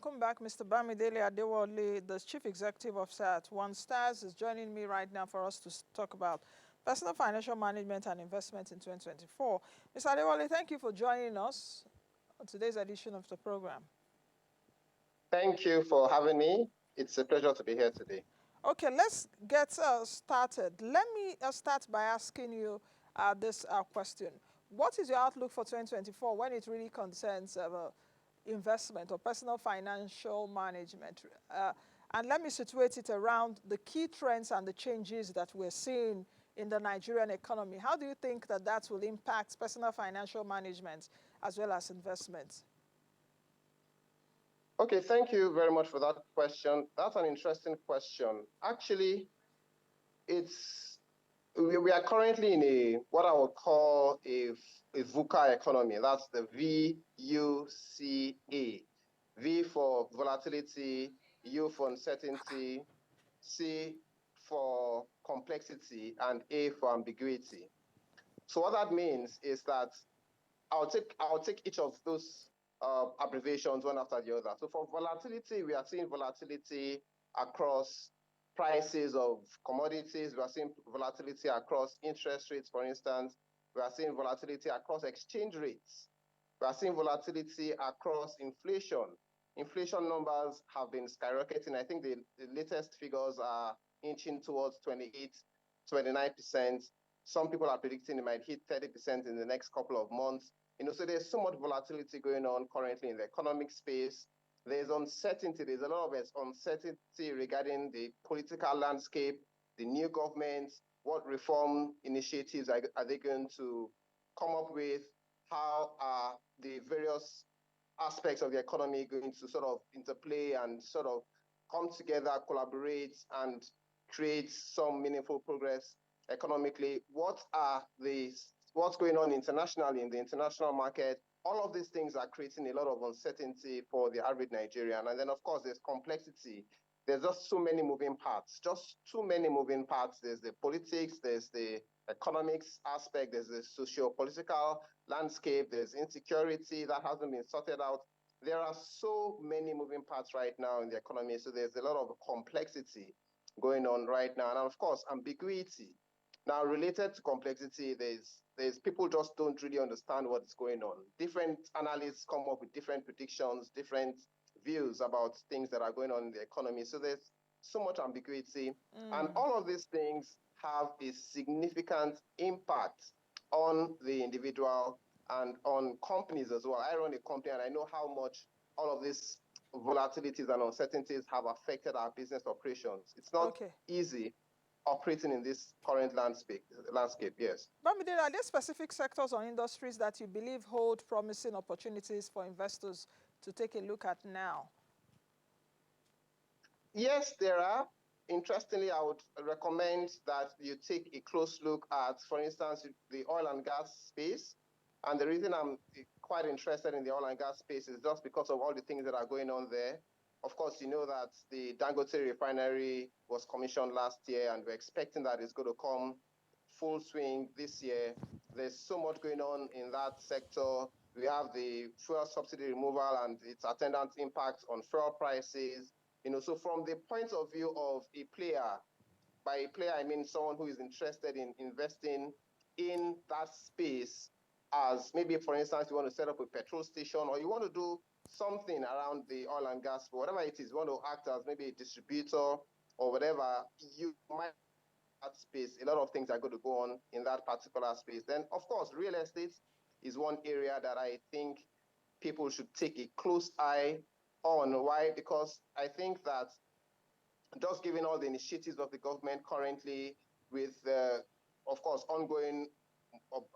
Welcome back, Mr. Bamidele Adewole, the Chief Executive Officer at One Stars, is joining me right now for us to talk about personal financial management and investment in 2024. Mr. Adewole, thank you for joining us on today's edition of the program. Thank you for having me. It's a pleasure to be here today. Okay, let's get started. Let me start by asking you this question. What is your outlook for 2024 when it really concerns investment or personal financial management? And let me situate it around the key trends and the changes that we're seeing in the Nigerian economy. How do you think that that will impact personal financial management as well as investment? Okay, thank you very much for that question. That's an interesting question. Actually, we are currently in a what I would call a VUCA economy. That's the VUCA. V for volatility, U for uncertainty, C for complexity, and A for ambiguity. So what that means is that I'll take each of those abbreviations one after the other. So for volatility, we are seeing volatility across prices of commodities. We are seeing volatility across interest rates, for instance. We are seeing volatility across exchange rates. We are seeing volatility across inflation. Inflation numbers have been skyrocketing. I think the latest figures are inching towards 28, 29%. Some people are predicting it might hit 30% in the next couple of months. So there's so much volatility going on currently in the economic space. There's uncertainty. There's a lot of uncertainty regarding the political landscape, the new government, what reform initiatives are they going to come up with? How are the various aspects of the economy going to sort of interplay and sort of come together, collaborate, and create some meaningful progress economically? What's going on internationally in the international market? All of these things are creating a lot of uncertainty for the average Nigerian. And then, of course, there's complexity. There's just so many moving parts, just too many moving parts. There's the politics, there's the economics aspect, there's the socio-political landscape, there's insecurity that hasn't been sorted out. There are so many moving parts right now in the economy. So there's a lot of complexity going on right now. And of course, ambiguity. Now, related to complexity, there's people just don't really understand what's going on. Different analysts come up with different predictions, different views about things that are going on in the economy. So there's so much ambiguity. And all of these things have a significant impact on the individual and on companies as well. I run a company and I know how much all of these volatilities and uncertainties have affected our business operations. It's not easy operating in this current landscape, yes. Bamidele, are there specific sectors or industries that you believe hold promising opportunities for investors to take a look at now? Yes, there are. Interestingly, I would recommend that you take a close look at, for instance, the oil and gas space. And the reason I'm quite interested in the oil and gas space is just because of all the things that are going on there. Of course, you know that the Dangote refinery was commissioned last year, and we're expecting that it's going to come full swing this year. There's so much going on in that sector. We have the fuel subsidy removal and its attendant impact on fuel prices. So from the point of view of a player, by a player, I mean someone who is interested in investing in that space, as maybe, for instance, you want to set up a petrol station or you want to do something around the oil and gas, whatever it is, you want to act as maybe a distributor or whatever, you might that space. A lot of things are going to go on in that particular space. Then, of course, real estate is one area that I think people should take a close eye on. Why? Because I think that just given all the initiatives of the government currently with, of course, ongoing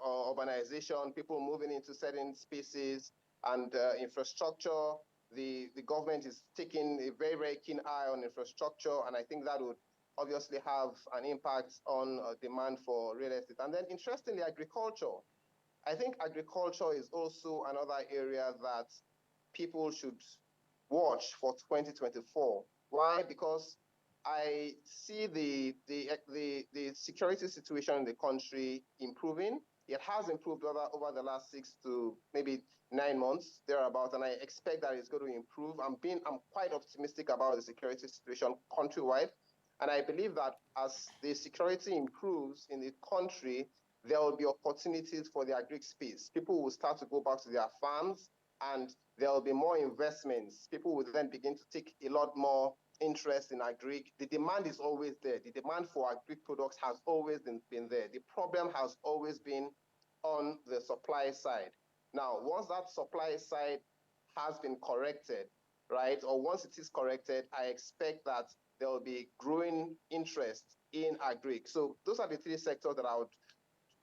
urbanization, people moving into certain spaces and infrastructure, the government is taking a very, very keen eye on infrastructure. And I think that would obviously have an impact on demand for real estate. And then interestingly, agriculture. I think agriculture is also another area that people should watch for 2024. Why? Because I see the security situation in the country improving. It has improved over the last 6 to maybe 9 months, thereabout, and I expect that it's going to improve. I'm quite optimistic about the security situation countrywide, and I believe that as the security improves in the country, there will be opportunities for the agri space. People will start to go back to their farms, and there will be more investments. People will then begin to take a lot more interest in agri. The demand is always there. The demand for agri products has always been there. The problem has always been on the supply side. Now, once that supply side has been corrected, right, or once it is corrected, I expect that there will be growing interest in agri. So those are the three sectors that I would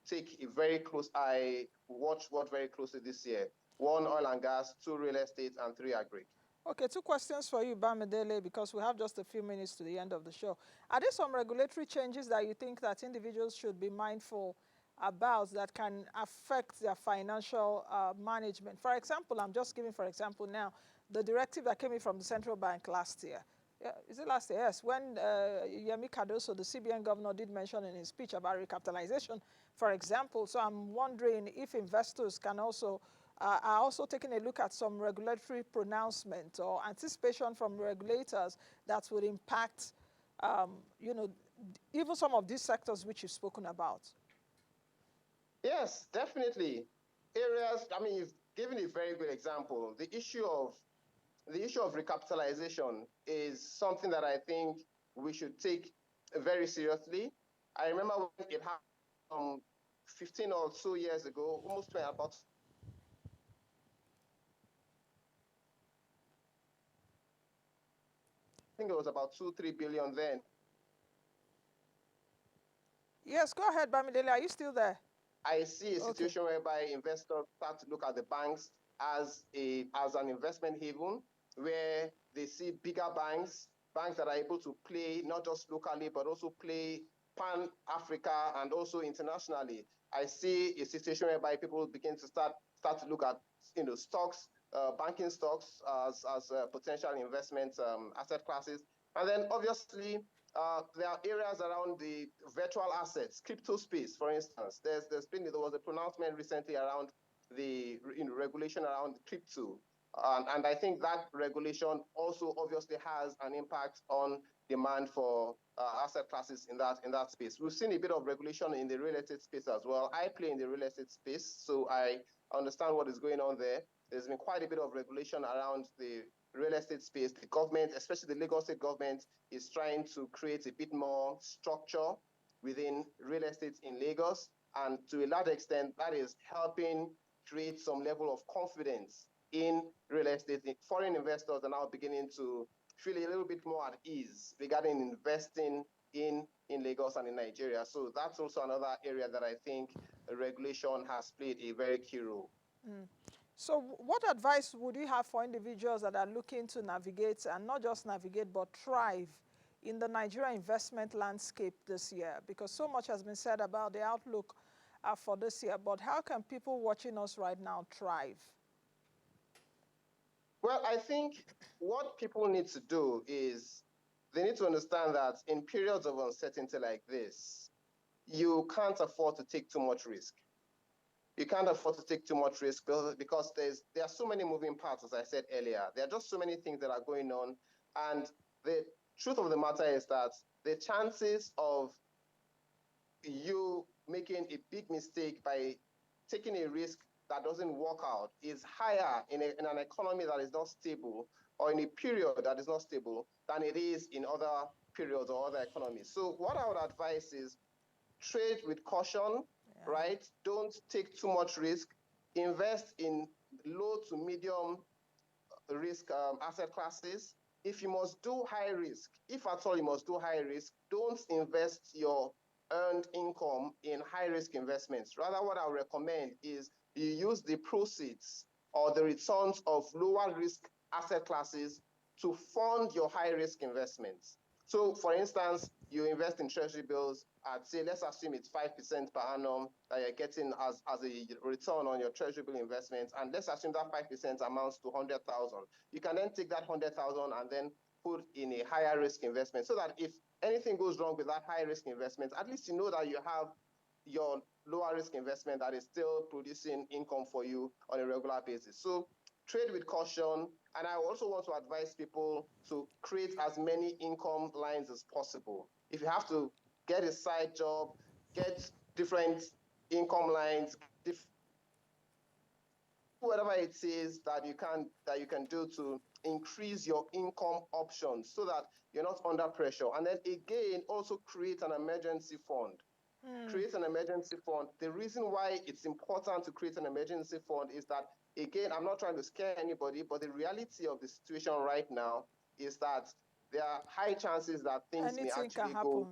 take a very close eye, watch very closely this year. 1, oil and gas, 2, real estate, and 3, agri. Okay, 2 questions for you, Bamidele, because we have just a few minutes to the end of the show. Are there some regulatory changes that you think that individuals should be mindful about that can affect their financial management? For example, I'm just giving, for example, now, the directive that came in from the central bank last year. Yeah, is it last year? Yes, when Yemi Cardoso, the CBN governor, did mention in his speech about recapitalization, for example. So I'm wondering if investors can also are also taking a look at some regulatory pronouncement or anticipation from regulators that would impact, you know, even some of these sectors which you've spoken about. Yes, definitely. Areas, I mean, you've given a very good example. The issue of recapitalization is something that I think we should take very seriously. I remember when it happened 15 or so years ago, almost about, I think it was about 2-3 billion then. Yes, go ahead, Bamidele. Are you still there? I see a situation whereby investors start to look at the banks as an investment haven, where they see bigger banks that are able to play not just locally but also play pan-Africa and also internationally. I see a situation whereby people begin to start to look at stocks, banking stocks as potential investment asset classes, and then obviously there are areas around the virtual assets, crypto space, for instance. There was a pronouncement recently around the regulation around crypto, and I think that regulation also obviously has an impact on demand for asset classes in that space. We've seen a bit of regulation in the real estate space as well. I play in the real estate space, so I understand what is going on there. There's been quite a bit of regulation around the real estate space. The government, especially the Lagos State government, is trying to create a bit more structure within real estate in Lagos. And to a large extent, that is helping create some level of confidence in real estate. Foreign investors are now beginning to feel a little bit more at ease regarding investing in Lagos and in Nigeria. So that's also another area that I think regulation has played a very key role. Mm. So what advice would you have for individuals that are looking to navigate, and not just navigate, but thrive in the Nigeria investment landscape this year? Because so much has been said about the outlook for this year, but how can people watching us right now thrive? Well, I think what people need to do is they need to understand that in periods of uncertainty like this, you can't afford to take too much risk. You can't afford to take too much risk because there are so many moving parts, as I said earlier. There are just so many things that are going on. And the truth of the matter is that the chances of you making a big mistake by taking a risk that doesn't work out is higher in an economy that is not stable, or in a period that is not stable, than it is in other periods or other economies. So what I would advise is trade with caution, right? Don't take too much risk. Invest in low to medium risk asset classes. If you must do high risk, if at all you must do high risk, don't invest your earned income in high risk investments. Rather, what I would recommend is you use the proceeds or the returns of lower risk asset classes to fund your high risk investments. So, for instance, you invest in treasury bills at, say, let's assume it's 5% per annum that you're getting as a return on your treasury bill investments. And let's assume that 5% amounts to 100,000. You can then take that 100,000 and then put in a higher risk investment, so that if anything goes wrong with that high risk investment, at least you know that you have your lower risk investment that is still producing income for you on a regular basis. So trade with caution. And I also want to advise people to create as many income lines as possible. If you have to get a side job, get different income lines, whatever it is that you can do to increase your income options so that you're not under pressure. And then again, also create an emergency fund. Create an emergency fund. The reason why it's important to create an emergency fund is that, again, I'm not trying to scare anybody, but the reality of the situation right now is that there are high chances that things may Anything can actually go.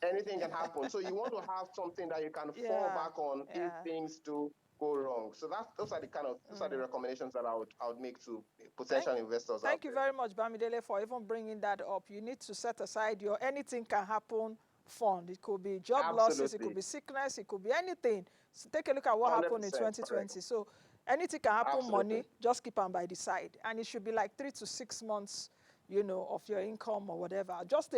happen. Anything can happen. So you want to have something that you can fall Yeah, back on if yeah. things do go wrong. So those are the recommendations that I would make to Thank, potential investors out thank you there. very much, Bamidele, for even bringing that up. You need to set aside your anything can happen fund. It could be job losses, it could Absolutely. be sickness, it could be anything. So take a look at what happened in 100% correct. 2020. So anything can happen, Absolutely. money, just keep them by the side. And it should be like 3 to 6 months, you know, of your income or whatever. Just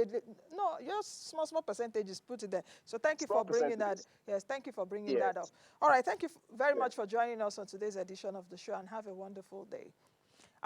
small percentages, put it there. So thank you Small for bringing that. percentages. Yes, thank you for bringing Yes. that up. All right, thank you very Yes. much for joining us on today's edition of the show, and have a wonderful day.